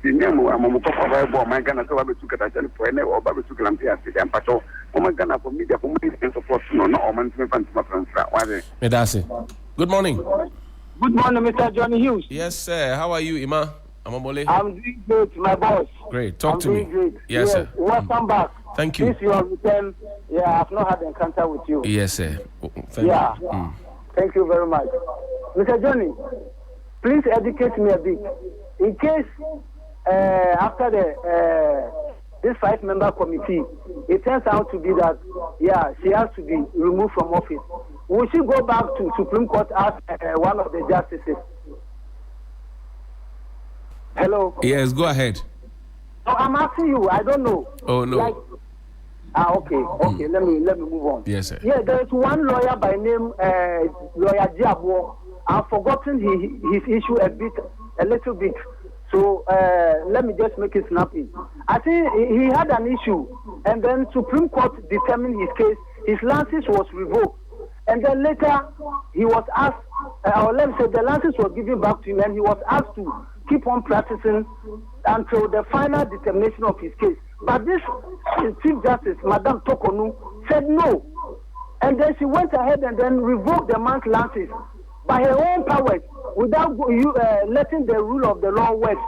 the name of Mamma, my Ghana, so I took a telephone or Babu took Lampia, and Pato, my Ghana for media for me, and support, no, man, Medasi. Good morning. Good morning, Mr. Johnnie Hughes. Yes, sir. How are you, Ima? I'm doing great, my boss. Great. Talk to me. Great. Yes, sir. Welcome back. Thank you. This your return. Yeah, I've not had an encounter with you. Yes, sir. Thank you very much. Mr. Johnny, please educate me a bit. In case after this 5-member committee, it turns out to be that, she has to be removed from office. Will she go back to Supreme Court as one of the justices? Hello? Yes, go ahead. No, I'm asking you. I don't know. Oh, no. Okay. Let me move on. Yes, sir. Yeah, there is one lawyer by name Lawyer Diabo. I've forgotten his issue a little bit. So let me just make it snappy. I think he had an issue, and then Supreme Court determined his case. His license was revoked, and then later he was asked, or let me say, the license was given back to him, and he was asked to keep on practicing until the final determination of his case. But this Chief Justice, Madame Tokonu, said no, and then she went ahead and then revoked the man's license by her own powers without letting the rule of the law work.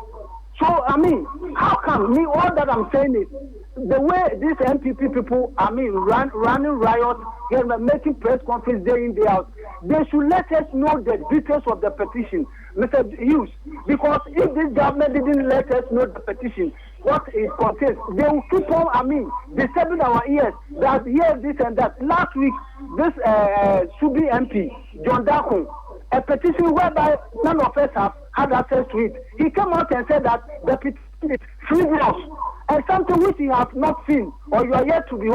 So, I mean, how come all that I'm saying is the way these MPP people, running riots, making press conference day in, day out, they should let us know the details of the petition, Mr. Hughes, because if this government didn't let us know the petition, what it contains, they will keep on, disturbing our ears, that here, this and that. Last week, this Subi MP, John Dakun, a petition whereby none of us have had access to it. He came out and said that the petition is frivolous and something which you have not seen or you are yet to be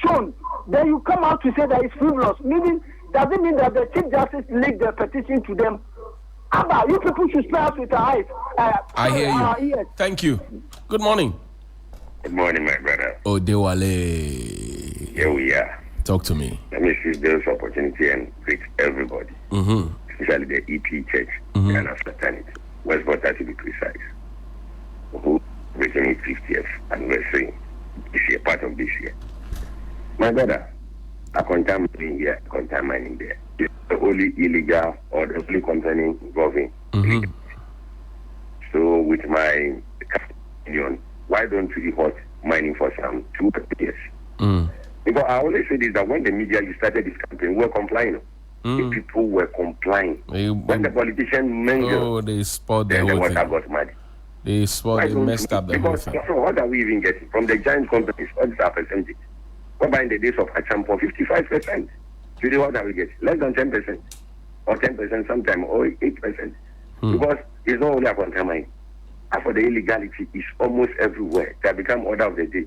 shown. Then you come out to say that it's frivolous, meaning does it mean that the Chief Justice leaked the petition to them? Abba, you people should spare us with our eyes. I hear you. Ears. Thank you. Good morning. Good morning, my brother. Oh, Dewale. Here we are. Talk to me. Let me seize this opportunity and greet everybody, especially the EP Church and our fraternity, Westwater to be precise, who reaching its 50th anniversary this year, part of this year. My brother, Akonta Mining here, Akonta Mining there. It's the only illegal or the only company involving. So with my opinion, why don't we halt mining for some 2 years? Because I always say this, that when the media started this campaign, we were complying. The people were complying. When the politicians mingled, they spoiled the then the whole water thing. got muddy. They messed up the whole thing. Because what are we even getting from the giant companies? All these are percentages. Whereby in the days of Achampo, 55%. Today, what are we getting? Less than 10%. Or 10% sometime, or 8%. Because it's not only upon time. And for the illegality, it's almost everywhere. It has become order of the day.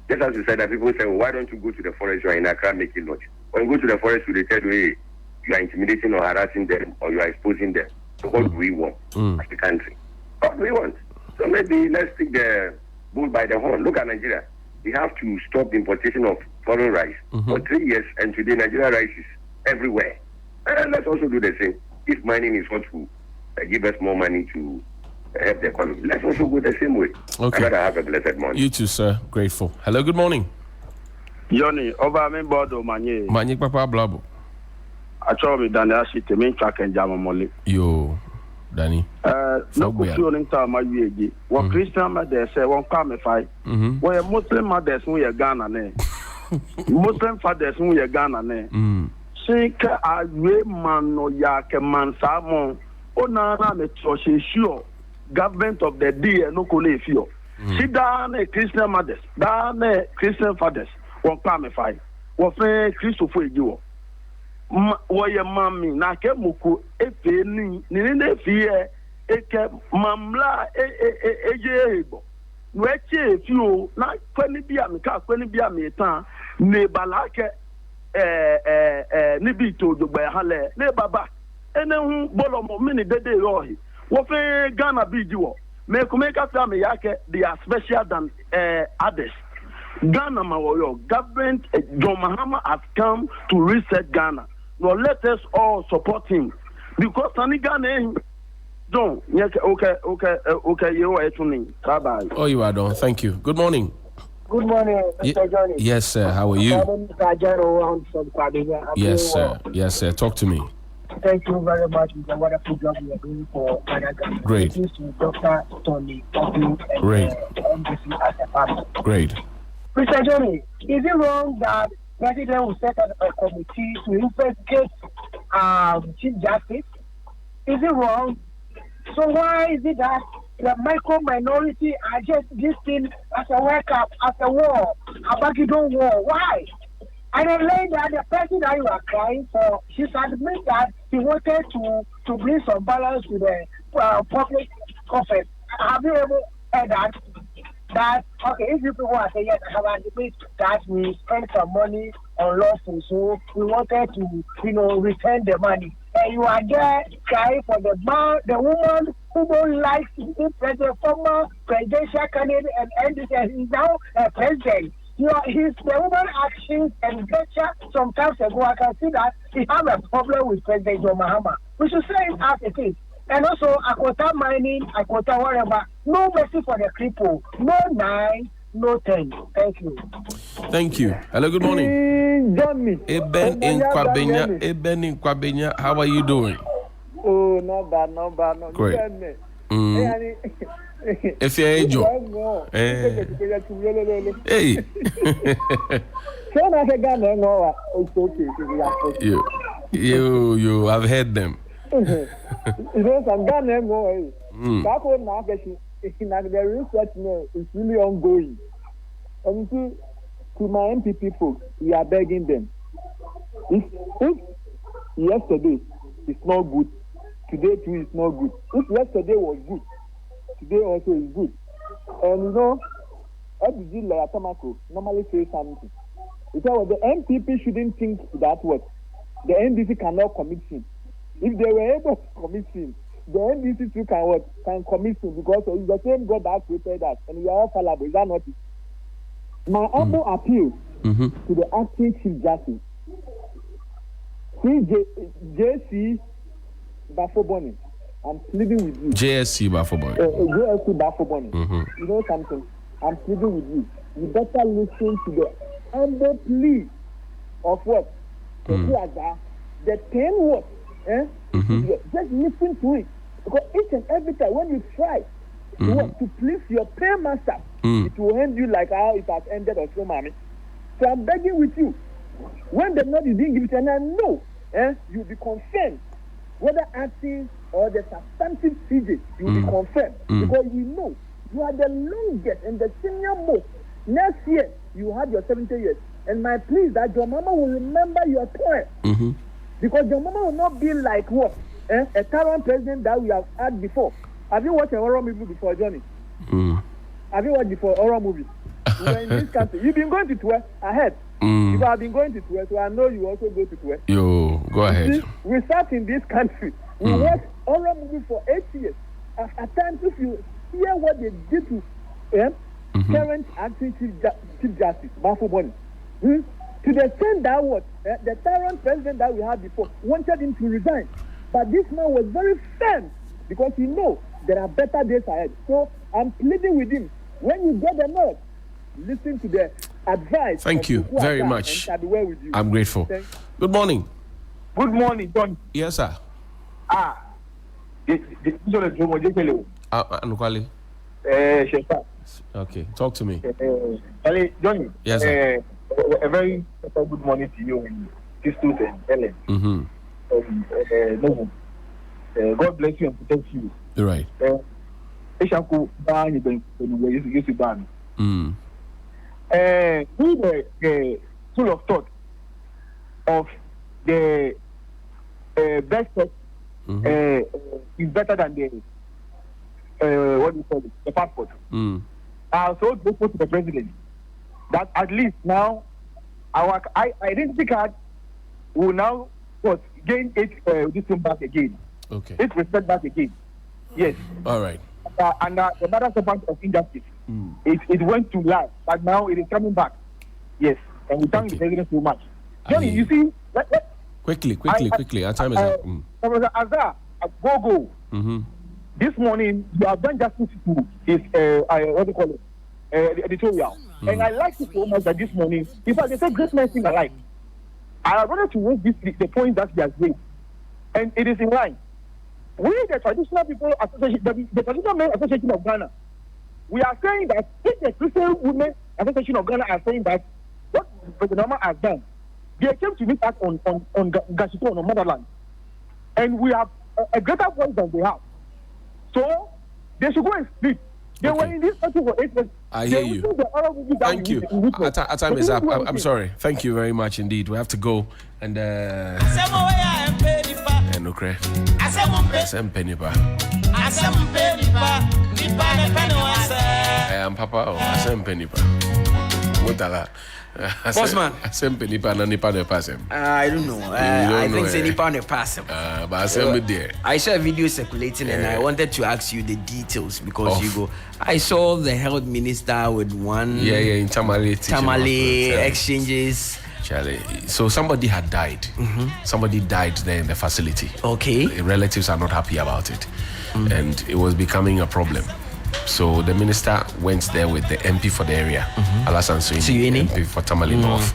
Just as you said, that people say, well, why don't you go to the forest? You are in Accra making noise. When you go to the forest, you tell you, hey, you are intimidating or harassing them, or you are exposing them. So what do we want as a country? What do we want? So maybe let's take the bull by the horn. Look at Nigeria. We have to stop the importation of foreign rice for 3 years, and today Nigeria rice is everywhere. And let's also do the same. If mining is what will give us more money to help the economy, let's also go the same way. Okay. I'd rather have a blessed morning. You too, sir. Grateful. Hello, good morning. Johnny, over me bodo manye. Manye Papa Blabo. I saw me down there, she came in track and jam molly. Yo, Danny. No feeling time my way. What Christian mother say, won't come if I. Where Muslim mothers we are Ghana ne. Muslim fathers we are Ghana ne. Sink a way man no yak man salmon. Oh, na me sure. Government of the day no kole fio. Sit down a Christian mothers, down a Christian fathers. Won't come if I. What friend Christopher you. Waya mami na ke muku efe ni ne fie eke mamla eje ebo no eche fio na kwani bia me ka kwani bia me tan ne balake ni bi to jogba hale ne baba ene hu bolo mo mini dede rohi wo fe Ghana bi ji wo Mekumeka family yake, they are special than others. Ghana Mawoyo, government John Mahama has come to reset Ghana. Now let us all support him. Because Sani Ghana don't okay, you are tuning. Bye bye. Oh, you are done. Thank you. Good morning. Good morning, Mr. Johnny. Yes, sir. How are you? Yes, sir. Yes, sir. Talk to me. Thank you very much for the wonderful job you are doing for Ghana. Great. Thank you to Dr. Tony and Great. NBC as a partner. Great. Mr. Johnny, is it wrong that President will set up a committee to investigate Chief Justice? Is it wrong? So why is it that the micro minority are just this thing as a workup, as a war, a Bagidon war? Why? And then later, the person that you are crying for, she admits that he wanted to bring some balance to the public office. Have you ever heard that? That, okay, if you people are saying, yes, I have admitted that we spent some money on lawful, so we wanted to, return the money. And you are there crying for the woman who don't like the former presidential candidate and he's now a president. The woman actions and gesture some times ago, I can see that he have a problem with President John Mahama. We should say it as it is. And also, Akonta Mining, Akonta whatever, no mercy for the cripple, no 9, no 10. Thank you. Thank you. Hello, good morning. Johnny. Eben in Kwabenya. How are you doing? Oh, not bad. Great. If you're a job. Hey. You have heard them. You know, some Ghana boy. That one now, the research is really ongoing. And you see, to my MPP folks, we are begging them. If yesterday is not good, today too is not good. If yesterday was good, today also is good. And you know, FBG like Atamako normally say something. He said, well, the MPP shouldn't think that what the NDC cannot commit sin. If they were able to commit sin, the NDC too can commit sin because it's the same God that created us, and we are all fallible. Is that not it? My humble appeal to the acting Chief Justice, JC Bafoboni, I'm pleading with you. JSC Bafoboni. JSC Bafoboni. You know something? I'm pleading with you. You better listen to the humble plea of what? The 10 words. Just listen to it. Because each and every time when you try to please your paymaster, it will end you like how it has ended or so, mommy. So I'm begging with you. When the Lord is being given, and I know you'll be confirmed. Whether acting or the substantive CJ, you'll be confirmed. Because you know you are the longest and the senior most. Next year, you have your 70 years. And my plea is that your mama will remember your toil. Because your mama will not be like what? A current president that we have had before. Have you watched a horror movie before, Johnny? Have you watched before horror movie? We were in this country. You've been going to tour ahead. You have been going to tour, so I know you also go to tour. Yo, go ahead. See, we sat in this country. We watched horror movie for 8 years. At times, if you hear what they did to current acting Chief Justice, Bafoboni, to the extent that what the current president that we had before wanted him to resign. But this man was very firm because he knows there are better days ahead. So I'm pleading with him. When you get the note, listen to the advice. Thank you very much. Well with you. I'm grateful. Good morning. Good morning, John. Yes, sir. Okay, talk to me. Johnny. Yes, sir. A very good morning to you and to students, Ellen. God bless you and protect you. You're right. We were full of thought of the best is better than the what do you call it, the passport. I also grateful to the president that at least now our identity card will now gain its this thing back again. Okay. Its respect back again. Yes. All right. under the mother serpent of injustice. It went to lie, but now it is coming back. Yes, and we thank the president so much. Johnny, you see, quickly, our time is up. Professor Azar, go. This morning, you have done justice to his, what do you call it, editorial. And I like it so much that this morning, in fact, they say great men sing alike. I wanted to raise the point that he has raised. And it is in line. We, the traditional people association, the traditional men association of Ghana, we are saying that if the Christian women association of Ghana are saying that what President Obama has done, they came to meet us on Gashiko, on motherland. And we have a greater voice than they have. So they should go and speak. They were in this country for 8 months. I hear you. Thank you. Our time is up. I'm sorry. Thank you very much indeed. We have to go. And okay. I'm Papa. Bossman. I don't know. I think it's any pound pass. I saw a video circulating and I wanted to ask you the details because you go. I saw the health minister with one. In Tamale exchanges. Charlie. So somebody had died. Somebody died there in the facility. Okay. The relatives are not happy about it. And it was becoming a problem. So the minister went there with the MP for the area, Alasan Suini, MP for Tamale North.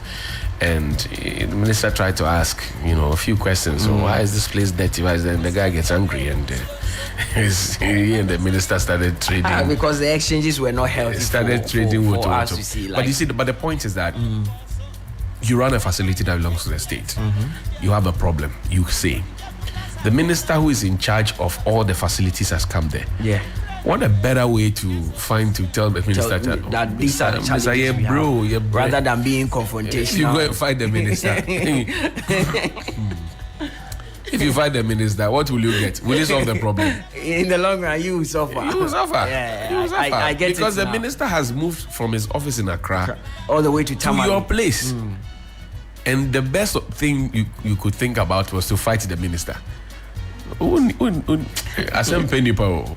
And the minister tried to ask, a few questions. So why is this place dirty? Why is that? And the guy gets angry and he and the minister started trading. Because the exchanges were not healthy. Started trading with us to see. But you see, but the point is that you run a facility that belongs to the state. You have a problem. You say the minister who is in charge of all the facilities has come there. Yeah. What a better way to tell the minister that these are the challenges rather than being confrontational. You go and fight the minister. If you fight the minister, what will you get? Will you solve the problem? In the long run, you will suffer. You will suffer. I get because it the minister has moved from his office in Accra all the way to your place. And the best thing you could think about was to fight the minister. Asem Penipa.